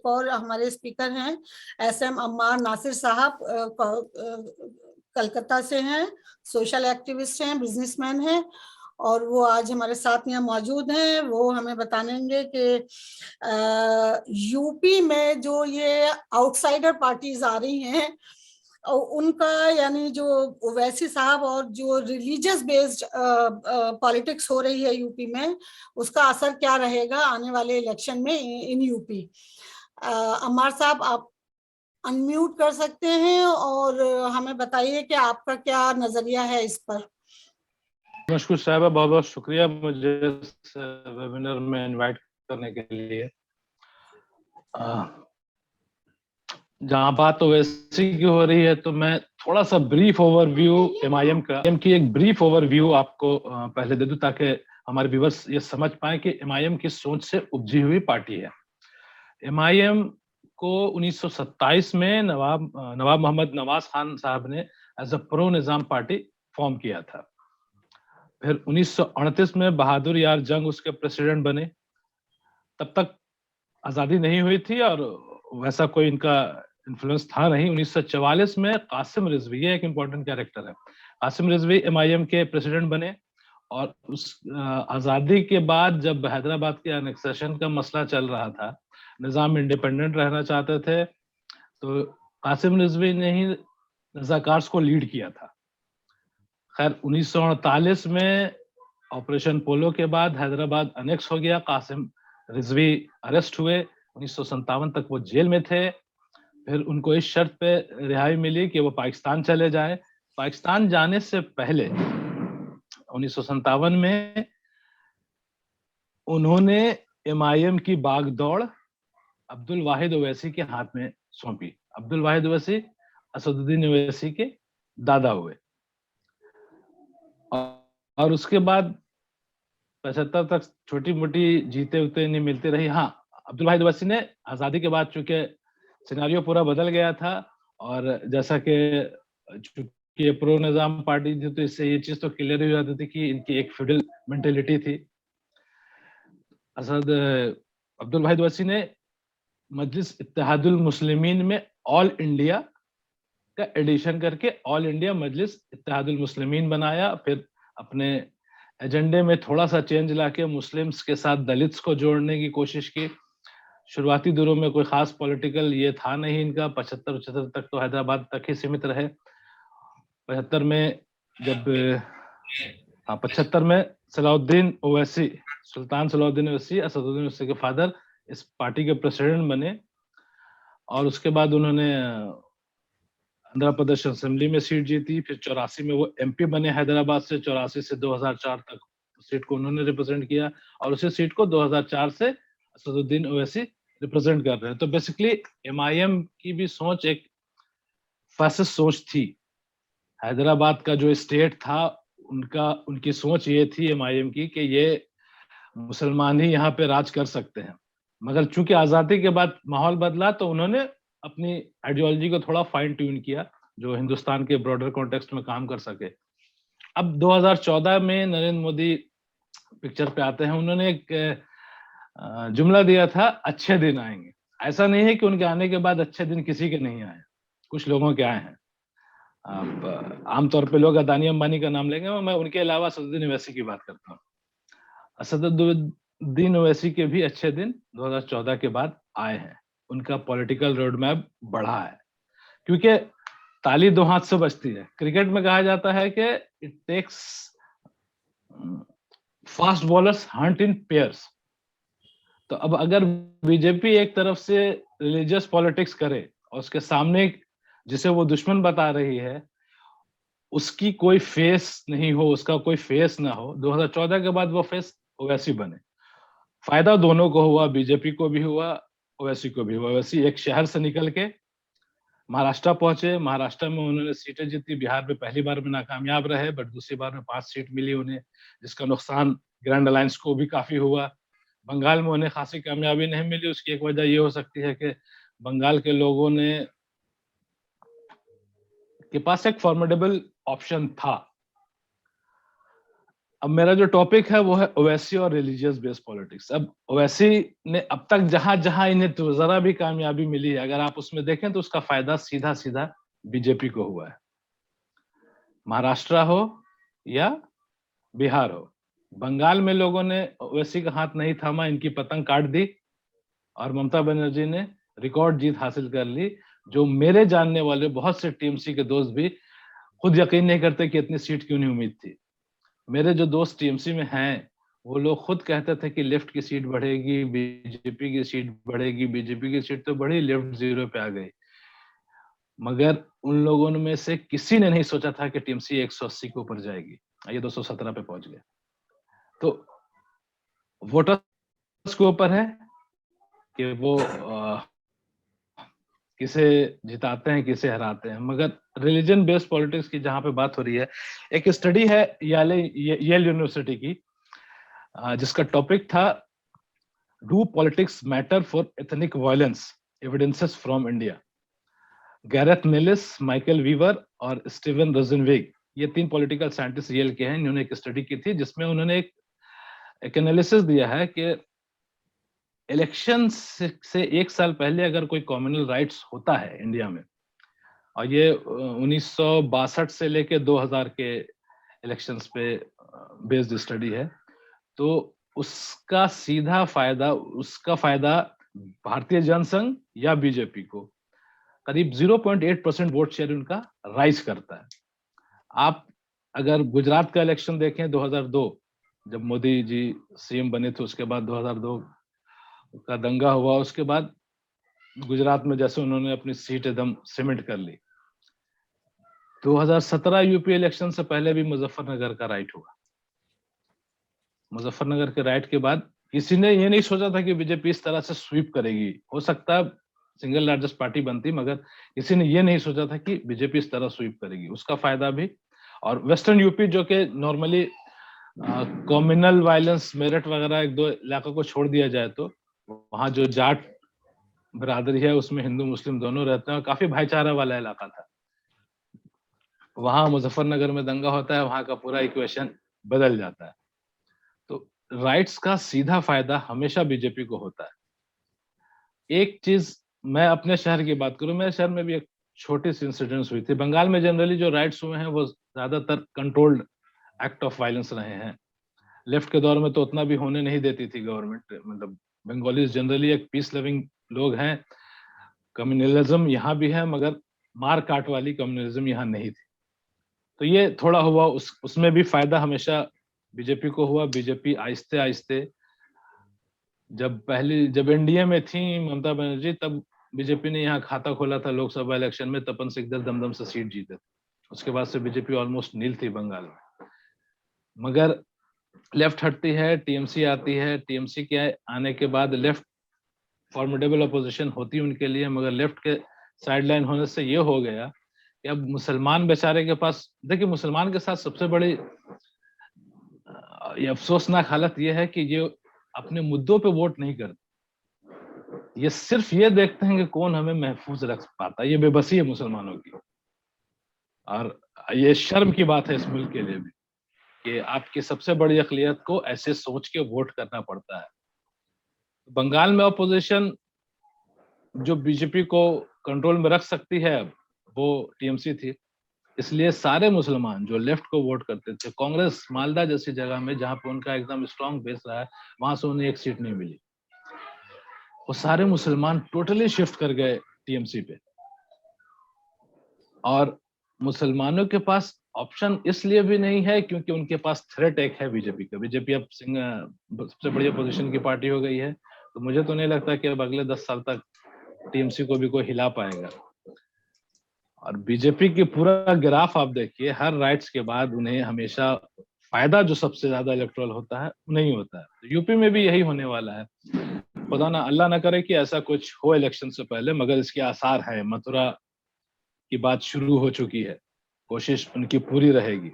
एक और हमारे स्पीकर हैं SM अम्मार नासिर साहब, कलकत्ता से हैं, सोशल एक्टिविस्ट हैं, बिजनेसमैन हैं, और वो आज हमारे साथ यहाँ मौजूद हैं। वो हमें बताएंगे कि यूपी में जो ये आउटसाइडर पार्टीज आ रही हैं उनका, यानी जो ओवैसी साहब और जो रिलीजियस बेस्ड पॉलिटिक्स हो रही है यूपी में, उसका असर क्या रहेगा आने वाले इलेक्शन में इन यूपी। अम्मार साहब, आप अनम्यूट कर सकते हैं और हमें बताइए कि आपका क्या नजरिया है इस पर। मशकूर साहबा, बहुत बहुत शुक्रिया मुझे इस वेबिनार में इनवाइट करने के लिए। जहाँ बात ओवैसी की हो रही है तो मैं थोड़ा सा ब्रीफ ओवरव्यू एमआईएम की एक ब्रीफ ओवरव्यू आपको पहले दे दूं ताकि हमारे व्यूअर्स ये समझ पाए कि एमआईएम किस सोच से उपजी हुई पार्टी है। एमआईएम को 1927 में नवाब मोहम्मद नवाज खान साहब ने as a pro Nizam party form किया था। फिर 1938 में बहादुर यार जंग उसके प्रेसिडेंट बने। तब तक आजादी नहीं हुई थी और वैसा कोई इनका इन्फ्लुएंस था नहीं। 1944 में कासिम रिजवी, ये एक इम्पोर्टेंट कैरेक्टर है, कासिम रिजवी एमआईएम के प्रेसिडेंट बने। और उस आजादी के बाद जब हैदराबाद के एनेक्सेशन का मसला चल रहा था, निजाम इंडिपेंडेंट रहना चाहते थे, तो कासिम रिजवी ने ही रजाकार्स को लीड किया था। खैर 1948 में ऑपरेशन पोलो के बाद हैदराबाद अनेक्स हो गया, कासिम रिजवी अरेस्ट हुए, 1957 तक वो जेल में थे। फिर उनको इस शर्त पे रिहाई मिली कि वो पाकिस्तान चले जाएं। पाकिस्तान जाने से पहले 1957 में उन्होंने एमआईएम की बागदौड़ अब्दुल वाहिद ओवैसी के हाथ में सौंपी। अब्दुल वाहिद ओवैसी असदुद्दीन ओवैसी के दादा हुए। और उसके बाद 75 तक छोटी मोटी जीते उते नहीं मिलती रही। हाँ, अब्दुल वाहिद ओवैसी ने आजादी के बाद, चूंकि सिनारियो पूरा बदल गया था और जैसा कि चूंकि प्रो निजाम पार्टी थी, तो इससे ये चीज तो क्लियर हो जाती थी कि इनकी एक फ्यूडल मेंटेलिटी थी। अब्दुल वाहिद ओवैसी ने मजलिस इत्तेहादुल मुस्लिमीन में ऑल इंडिया का एडिशन करके ऑल इंडिया मजलिस इत्तेहादुल मुस्लिमीन बनाया। फिर अपने एजेंडे में थोड़ा सा चेंज लाके मुस्लिम्स के साथ दलित्स को जोड़ने की कोशिश की। शुरुआती दिनों में कोई खास पॉलिटिकल ये था नहीं इनका। 75 तक तो हैदराबाद तक ही सीमित रहे। 75 में जब 75 में सलाउद्दीन ओवैसी, सुल्तान सलाउद्दीन ओवैसी, असदुद्दीन ओवैसी के फादर, इस पार्टी के प्रेसिडेंट बने। और उसके बाद उन्होंने आंध्र प्रदेश असेंबली में सीट जीती। फिर 84 में वो एमपी बने हैदराबाद से। 84 से 2004 तक सीट को उन्होंने रिप्रेजेंट किया और उसी सीट को 2004 से असदुद्दीन ओवैसी रिप्रेजेंट कर रहे हैं। तो बेसिकली एमआईएम की भी सोच एक फैसिस्ट सोच थी। हैदराबाद का जो स्टेट था उनकी सोच ये थी एमआईएम की कि ये मुसलमान ही यहाँ पे राज कर सकते हैं। मगर चूंकि आजादी के बाद माहौल बदला तो उन्होंने अपनी आइडियोलॉजी को थोड़ा फाइन ट्यून किया जो हिंदुस्तान के ब्रॉडर कॉन्टेक्स्ट में काम कर सके। अब 2014 में नरेंद्र मोदी पिक्चर पे आते हैं। उन्होंने एक जुमला दिया था, अच्छे दिन आएंगे। ऐसा नहीं है कि उनके आने के बाद अच्छे दिन किसी के नहीं आए, कुछ लोगों के आए हैं। अब आमतौर पे लोग अदानी अंबानी का नाम लेंगे, मैं उनके अलावा असदुद्दीन ओवैसी की बात करता हूँ। असदुद्दीन ओवैसी के भी अच्छे दिन 2014 के बाद आए हैं। उनका पॉलिटिकल रोड मैप बढ़ा है, क्योंकि ताली दो हाथ से बजती है। क्रिकेट में कहा जाता है कि it takes fast bowlers hunt in pairs. तो अब अगर बीजेपी एक तरफ से रिलीजियस पॉलिटिक्स करे और उसके सामने जिसे वो दुश्मन बता रही है उसकी कोई फेस नहीं हो, उसका कोई फेस ना हो, 2014 के बाद वो फेस ओवैसी बने। फायदा दोनों को हुआ, बीजेपी को भी हुआ, ओवैसी को भी हुआ। ओवैसी एक शहर से निकल के महाराष्ट्र पहुंचे, महाराष्ट्र में उन्होंने सीटें जीती। बिहार में पहली बार में नाकामयाब रहे, बट दूसरी बार में 5 सीट मिली उन्हें, जिसका नुकसान ग्रैंड अलायंस को भी काफी हुआ। बंगाल में उन्हें खासी कामयाबी नहीं मिली। उसकी एक वजह ये हो सकती है कि बंगाल के लोगों ने के पास एक फॉर्मिडेबल ऑप्शन था। अब मेरा जो टॉपिक है वो है ओवैसी और रिलीजियस बेस्ड पॉलिटिक्स। अब ओवैसी ने अब तक जहां जहां इन्हें तो जरा भी कामयाबी मिली है, अगर आप उसमें देखें तो उसका फायदा सीधा सीधा बीजेपी को हुआ है। महाराष्ट्र हो या बिहार हो, बंगाल में लोगों ने ओवैसी का हाथ नहीं थामा, इनकी पतंग काट दी और ममता बनर्जी ने रिकॉर्ड जीत हासिल कर ली, जो मेरे जानने वाले बहुत से टीएमसी के दोस्त भी खुद यकीन नहीं करते कि इतनी सीट क्यों नहीं उम्मीद थी। मेरे जो दोस्त टीएमसी में हैं, वो लोग खुद कहते थे कि लेफ्ट की सीट बढ़ेगी, बीजेपी की सीट बढ़ेगी, बीजेपी की सीट तो बढ़ी, लेफ्ट 0 पे आ गई। मगर उन लोगों में से किसी ने नहीं सोचा था कि टीएमसी 180 के ऊपर जाएगी, ये 217 पे पहुंच गया। तो वोटर्स के ऊपर है कि वो किसे जिताते हैं, किसे हराते हैं। मगर रिलीजन बेस्ड पॉलिटिक्स की जहां पे बात हो रही है, एक स्टडी है येल यूनिवर्सिटी की, जिसका टॉपिक था do politics matter for ethnic violence, evidences from India. Gareth Nellis, Michael Weaver और स्टीवन रोजनवेग, ये 3 पॉलिटिकल साइंटिस्ट येल के हैं। इन्होंने एक स्टडी की थी जिसमें उन्होंने एक एनालिसिस दिया है कि इलेक्शन से 1 साल पहले अगर कोई कॉम्युनल राइट्स होता है इंडिया में, और ये 1962 से लेके 2000 के इलेक्शंस पे बेस्ड स्टडी है, तो उसका उसका फायदा भारतीय जनसंघ या बीजेपी को करीब 0.8% वोट शेयर उनका राइज करता है। आप अगर गुजरात का इलेक्शन देखें 2002, जब मोदी जी सीएम बने थे, उसके बाद 2002 का दंगा हुआ, उसके बाद गुजरात में जैसे उन्होंने अपनी सीट एकदम सीमेंट कर ली। 2017 यूपी इलेक्शन से पहले भी मुजफ्फरनगर का राइट हुआ। मुजफ्फरनगर के राइट के बाद किसी ने ये नहीं सोचा था कि बीजेपी इस तरह से स्वीप करेगी। हो सकता है सिंगल लार्जेस्ट पार्टी बनती, मगर किसी ने ये नहीं सोचा था कि बीजेपी इस तरह स्वीप करेगी। उसका फायदा भी, और वेस्टर्न यूपी जो कि नॉर्मली कम्युनल वायलेंस, मेरठ वगैरह 1-2 इलाकों को छोड़ दिया जाए तो वहां जो जाट बिरादरी है उसमें हिंदू मुस्लिम दोनों रहते हैं और काफी भाईचारा वाला इलाका था। वहां मुजफ्फरनगर में दंगा होता है, वहां का पूरा इक्वेशन बदल जाता है। तो राइट्स का सीधा फायदा हमेशा बीजेपी को होता है। एक चीज मैं अपने शहर की बात करूं, मेरे शहर में भी एक छोटी सी इंसिडेंस हुई थी। बंगाल में जनरली जो राइट्स हुए हैं वो ज्यादातर कंट्रोल्ड एक्ट ऑफ वायलेंस रहे हैं। लेफ्ट के दौर में तो उतना भी होने नहीं देती थी गवर्नमेंट, मतलब बंगालीज जनरली एक पीस लविंग लोग हैं। कम्युनलिज्म यहाँ भी है, मगर मार काट वाली कम्युनलिज्म यहाँ नहीं थी। तो ये थोड़ा हुआ, उसमें भी फायदा हमेशा बीजेपी को हुआ। बीजेपी आहिस्ते आहिस्ते, जब एनडीए में थी ममता बनर्जी, तब बीजेपी ने यहाँ खाता खोला था लोकसभा इलेक्शन में, तपन सिकदर दमदम से सीट जीते थे। उसके बाद से बीजेपी ऑलमोस्ट नील थी बंगाल में। मगर लेफ्ट हटती है, टीएमसी आती है, टीएमसी के आने के बाद लेफ्ट फॉर्मिडेबल अपोजिशन होती है उनके लिए, मगर लेफ्ट के साइडलाइन होने से ये हो गया कि अब मुसलमान बेचारे के पास, देखिए मुसलमान के साथ सबसे बड़ी ये अफसोसनाक हालत ये है कि ये अपने मुद्दों पे वोट नहीं करते, ये सिर्फ ये देखते हैं कि कौन हमें महफूज रख पाता है। ये बेबसी है मुसलमानों की, और ये शर्म की बात है इस मुल्क के लिए भी कि आपकी सबसे बड़ी अक़लियत को ऐसे सोच के वोट करना पड़ता है। बंगाल में अपोजिशन जो बीजेपी को कंट्रोल में रख सकती है वो टीएमसी थी, इसलिए सारे मुसलमान जो लेफ्ट को वोट करते थे, कांग्रेस मालदा जैसी जगह में जहां पे उनका एकदम स्ट्रॉन्ग बेस रहा है, वहां से उन्हें एक सीट नहीं मिली, वो सारे मुसलमान टोटली शिफ्ट कर गए टीएमसी पे। और मुसलमानों के पास ऑप्शन इसलिए भी नहीं है क्योंकि उनके पास थ्रेट एक है बीजेपी का। बीजेपी अब सबसे बड़ी अपोजिशन की पार्टी हो गई है, तो मुझे तो नहीं लगता कि अब अगले 10 साल तक टीएमसी को भी कोई हिला पाएगा। और बीजेपी की पूरा ग्राफ आप देखिए, हर राइट्स के बाद उन्हें हमेशा फायदा जो सबसे ज्यादा इलेक्ट्रल होता है नहीं होता है। तो यूपी में भी यही होने वाला है। पता ना, अल्लाह ना करे कि ऐसा कुछ हो इलेक्शन से पहले, मगर इसके आसार है। मथुरा की बात शुरू हो चुकी है, कोशिश उनकी पूरी रहेगी।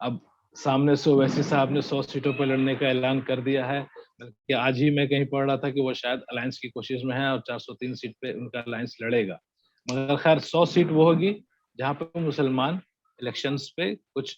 अब सामने से ओवैसी साहब ने 100 सीटों पर लड़ने का ऐलान कर दिया है कि आज ही मैं कहीं पढ़ रहा था कि वो शायद अलायंस की कोशिश में है और 403 सीट पे उनका अलायंस लड़ेगा। मगर खैर 100 सीट वो होगी जहां पे मुसलमान इलेक्शंस पे कुछ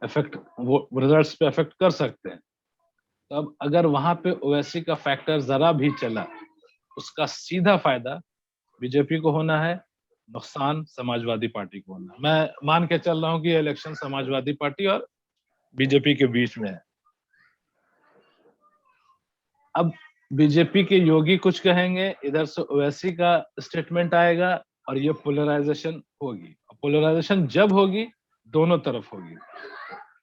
इफेक्ट, वो रिजल्ट्स पे इफेक्ट कर सकते हैं। तो अब अगर वहां पे ओवैसी का फैक्टर जरा भी चला, उसका सीधा फायदा बीजेपी को होना है, नुकसान समाजवादी पार्टी को होना है। मैं मान के चल रहा हूँ कि ये इलेक्शन समाजवादी पार्टी और बीजेपी के बीच में है। अब बीजेपी के योगी कुछ कहेंगे, इधर से ओवैसी का स्टेटमेंट आएगा और ये पोलराइजेशन होगी। पोलराइजेशन जब होगी, दोनों तरफ होगी।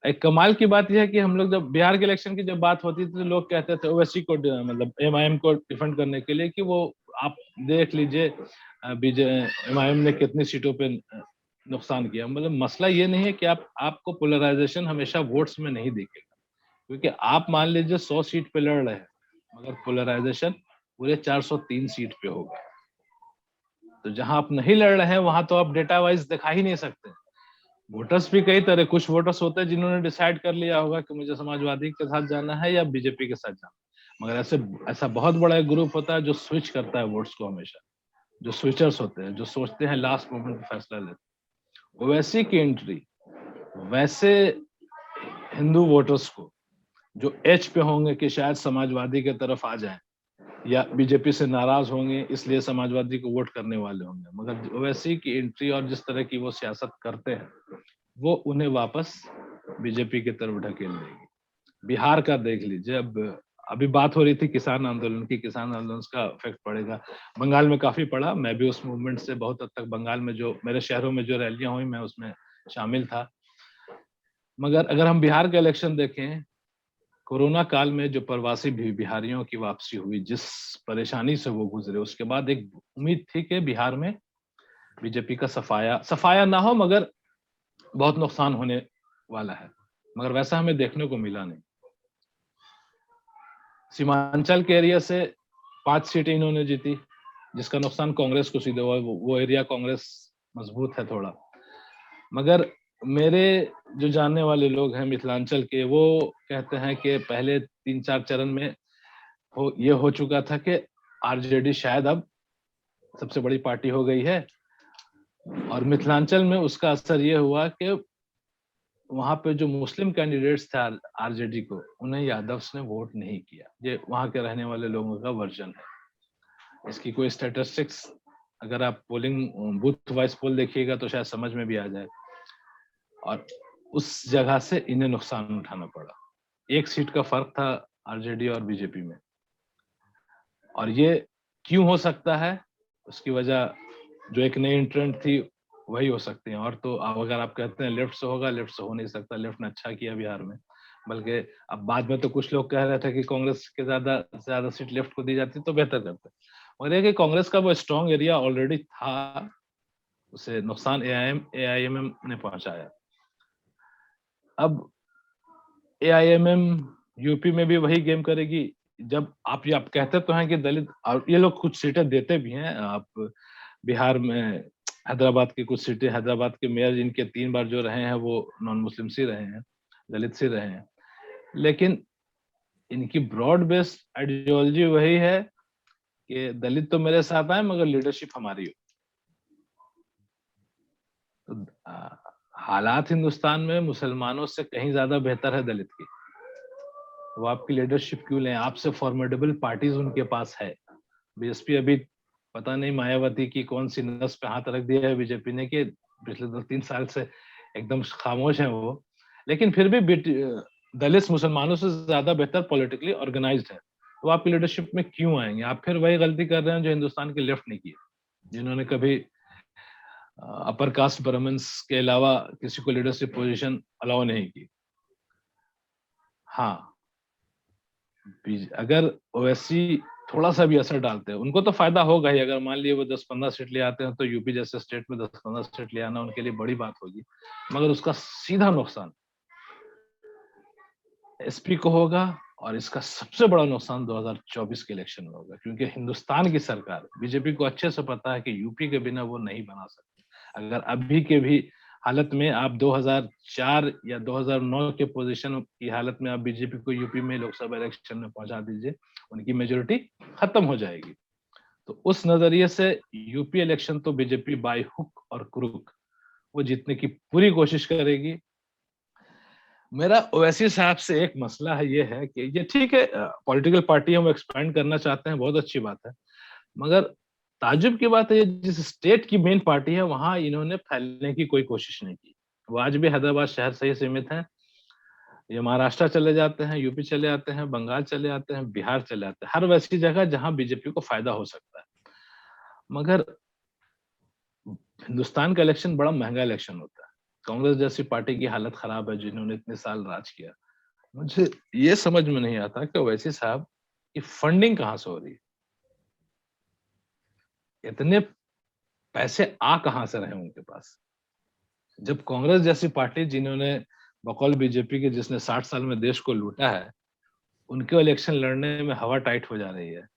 एक कमाल की बात यह है कि हम लोग जब बिहार के इलेक्शन की जब बात होती थी तो लोग कहते थे ओवैसी को, मतलब एमआईएम को डिफेंड करने के लिए कि वो, आप देख लीजिए बीजे एमआईएम ने कितनी सीटों पे नुकसान किया। मतलब मसला ये नहीं है कि आपको पोलराइजेशन हमेशा वोट्स में नहीं दिखेगा, क्योंकि आप मान लीजिए 100 सीट पे लड़ रहे हैं, मगर पोलराइजेशन पूरे 403 सीट पे होगा। तो जहां आप नहीं लड़ रहे हैं वहां तो आप डेटा वाइज दिखा ही नहीं सकते। वोटर्स भी कई तरह, कुछ वोटर्स होते हैं जिन्होंने डिसाइड कर लिया होगा कि मुझे समाजवादी के साथ जाना है या बीजेपी के साथ जाना है, मगर ऐसा बहुत बड़ा एक ग्रुप होता है जो स्विच करता है वोट्स को हमेशा, जो स्विचर्स होते हैं, जो सोचते हैं लास्ट मोमेंट में फैसला लेते हैं। ओवैसी की एंट्री वैसे हिंदू वोटर्स को जो एच पे होंगे कि शायद समाजवादी की तरफ आ जाएं या बीजेपी से नाराज होंगे इसलिए समाजवादी को वोट करने वाले होंगे, मगर ओवैसी की एंट्री और जिस तरह की वो सियासत करते हैं वो उन्हें वापस बीजेपी की तरफ ढकेल देगी। बिहार का देख लीजिए, अब अभी बात हो रही थी किसान आंदोलन की, किसान आंदोलन का इफेक्ट पड़ेगा। बंगाल में काफी पड़ा, मैं भी उस मूवमेंट से बहुत हद तक, बंगाल में जो मेरे शहरों में जो रैलियां हुई मैं उसमें शामिल था। मगर अगर हम बिहार का इलेक्शन देखें, कोरोना काल में जो प्रवासी बिहारियों की वापसी हुई, जिस परेशानी से वो गुजरे, उसके बाद एक उम्मीद थी कि बिहार में बीजेपी का सफाया ना हो, मगर बहुत नुकसान होने वाला है, मगर वैसा हमें देखने को मिला नहीं। सीमांचल के एरिया से 5 सीटें इन्होंने जीती, जिसका नुकसान कांग्रेस को सीधे हुआ। वो एरिया कांग्रेस मजबूत है थोड़ा, मगर मेरे जो जानने वाले लोग हैं मिथिलांचल के, वो कहते हैं कि पहले 3-4 चरण में ये हो चुका था कि आरजेडी शायद अब सबसे बड़ी पार्टी हो गई है, और मिथिलांचल में उसका असर ये हुआ कि वहां पे जो मुस्लिम कैंडिडेट्स थे आरजेडी को, उन्हें यादव्स ने वोट नहीं किया। ये वहां के रहने वाले लोगों का वर्जन है। इसकी कोई स्टेटिस्टिक्स अगर आप पोलिंग बूथ वाइज पोल देखिएगा तो शायद समझ में भी आ जाए, और उस जगह से इन्हें नुकसान उठाना पड़ा। 1 सीट का फर्क था आरजेडी और बीजेपी में, और ये क्यों हो सकता है, उसकी वजह जो एक नई ट्रेंड थी वही हो सकती है। और तो अगर आप कहते हैं लेफ्ट से होगा, लेफ्ट से हो नहीं सकता। लेफ्ट ने अच्छा किया बिहार में, बल्कि अब बाद में तो कुछ लोग कह रहे थे कि कांग्रेस के ज्यादा सीट लेफ्ट को दी जाती तो बेहतर करते, मगर ये कि कांग्रेस का वो स्ट्रॉन्ग एरिया ऑलरेडी था, उसे नुकसान एआईएमएम ने पहुंचाया। अब एआईएमएम यूपी में भी वही गेम करेगी। जब आप कहते तो हैं कि दलित, और ये लोग कुछ सीटें देते भी हैं। आप बिहार में हैदराबाद की कुछ सीटें, हैदराबाद के मेयर जिनके 3 बार जो रहे हैं वो नॉन मुस्लिम से रहे हैं, दलित से रहे हैं, लेकिन इनकी ब्रॉड बेस्ड आइडियोलॉजी वही है कि दलित तो मेरे साथ आए मगर लीडरशिप हमारी हो। तो हालात हिंदुस्तान में मुसलमानों से कहीं ज्यादा बेहतर है दलित की, वो आपकी लीडरशिप क्यों लें? आपसे फॉर्मेडेबल पार्टीज उनके पास है। बीएसपी अभी पता नहीं मायावती की कौन सी नस पे हाथ रख दिया है बीजेपी ने कि पिछले 2-3 साल से एकदम खामोश है वो, लेकिन फिर भी दलित मुसलमानों से ज्यादा बेहतर पॉलिटिकली ऑर्गेनाइज्ड है। तो आपकी लीडरशिप में क्यों आएंगे? आप फिर वही गलती कर रहे हैं जो हिंदुस्तान के लेफ्ट ने की, जिन्होंने कभी अपर कास्ट ब्राह्मण्स के अलावा किसी को लीडरशिप पोजीशन अलाउ नहीं की। हाँ, अगर ओवैसी थोड़ा सा भी असर डालते हैं, उनको तो फायदा होगा ही। अगर मान लिए वो 10-15 सीट ले आते हैं तो यूपी जैसे स्टेट में 10-15 सीट ले आना उनके लिए बड़ी बात होगी, मगर उसका सीधा नुकसान एसपी को होगा, और इसका सबसे बड़ा नुकसान 2024 के इलेक्शन में होगा, क्योंकि हिंदुस्तान की सरकार, बीजेपी को अच्छे से पता है कि यूपी के बिना वो नहीं बना सकती। अगर अभी के भी हालत में आप 2004 या 2009 के पोजीशन की हालत में आप बीजेपी को यूपी में लोकसभा इलेक्शन में पहुंचा दीजिए, उनकी मेजोरिटी खत्म हो जाएगी। तो उस नजरिए से यूपी इलेक्शन तो बीजेपी बाय हुक और क्रुक वो जीतने की पूरी कोशिश करेगी। मेरा ओवैसी साहब से एक मसला है, ये है कि ये ठीक है, पॉलिटिकल पार्टी हम एक्सपेंड करना चाहते हैं, बहुत अच्छी बात है, मगर ताज्जुब की बात है ये जिस स्टेट की मेन पार्टी है वहां इन्होंने फैलने की कोई कोशिश नहीं की। वो आज भी हैदराबाद शहर से ही सीमित हैं। ये महाराष्ट्र चले जाते हैं, यूपी चले आते हैं, बंगाल चले आते हैं, बिहार चले आते हैं, हर वैसी जगह जहां बीजेपी को फायदा हो सकता है। मगर हिंदुस्तान का इलेक्शन बड़ा महंगा इलेक्शन होता है। कांग्रेस जैसी पार्टी की हालत खराब है जिन्होंने इतने साल राज किया। मुझे ये समझ में नहीं आता कि ओवैसी साहब की फंडिंग कहाँ से हो रही है? इतने पैसे आ कहाँ से रहे उनके पास? जब कांग्रेस जैसी पार्टी जिन्होंने बकौल बीजेपी के जिसने 60 साल में देश को लूटा है, उनके इलेक्शन लड़ने में हवा टाइट हो जा रही है।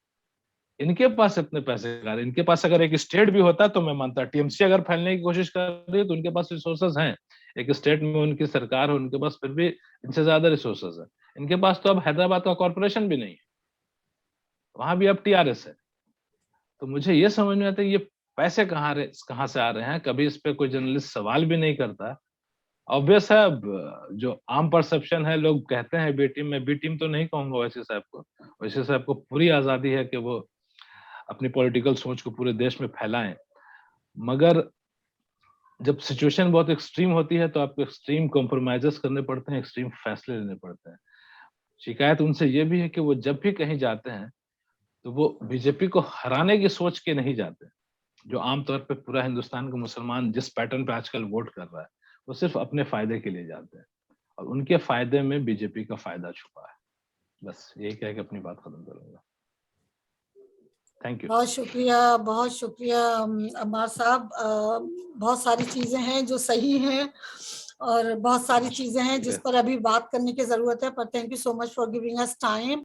इनके पास इतने पैसे कहाँ रहे? इनके पास अगर एक स्टेट भी होता तो मैं मानता, टीएमसी अगर फैलने की कोशिश कर रही है तो उनके पास रिसोर्सेज हैं। एक स्टेट में उनकी सरकार है, उनके पास फिर भी इनसे ज्यादा रिसोर्सेज है। इनके पास तो अब हैदराबाद का कॉर्पोरेशन भी नहीं है, वहां भी अब टीआरएस है। तो मुझे ये समझ में आता है ये पैसे कहाँ से आ रहे हैं, कभी इस पे कोई जर्नलिस्ट सवाल भी नहीं करता। ऑब्वियस है, अब जो आम परसेप्शन है, लोग कहते हैं बी टीम, मैं बी टीम तो नहीं कहूंगा वैसे साहब को। वैसे साहब को पूरी आजादी है कि वो अपनी पॉलिटिकल सोच को पूरे देश में फैलाएं, मगर जब सिचुएशन बहुत एक्सट्रीम होती है तो आपको एक्सट्रीम कॉम्प्रोमाइजेस करने पड़ते हैं, एक्सट्रीम फैसले लेने पड़ते हैं। शिकायत उनसे ये भी है कि वो जब भी कहीं जाते हैं तो वो बीजेपी को हराने की सोच के नहीं जाते, जो आमतौर पे पूरा हिंदुस्तान का मुसलमान जिस पैटर्न पे आजकल वोट कर रहा है, वो सिर्फ अपने फायदे के लिए जाते हैं और उनके फायदे में बीजेपी का फायदा छुपा है। बस यही कह के अपनी बात खत्म करूंगा। Thank you. बहुत शुक्रिया अम्मार साहब। बहुत सारी चीजें हैं जो सही हैं और बहुत सारी चीजें हैं जिस पर अभी बात करने की जरूरत है, पर thank you so much for giving us time.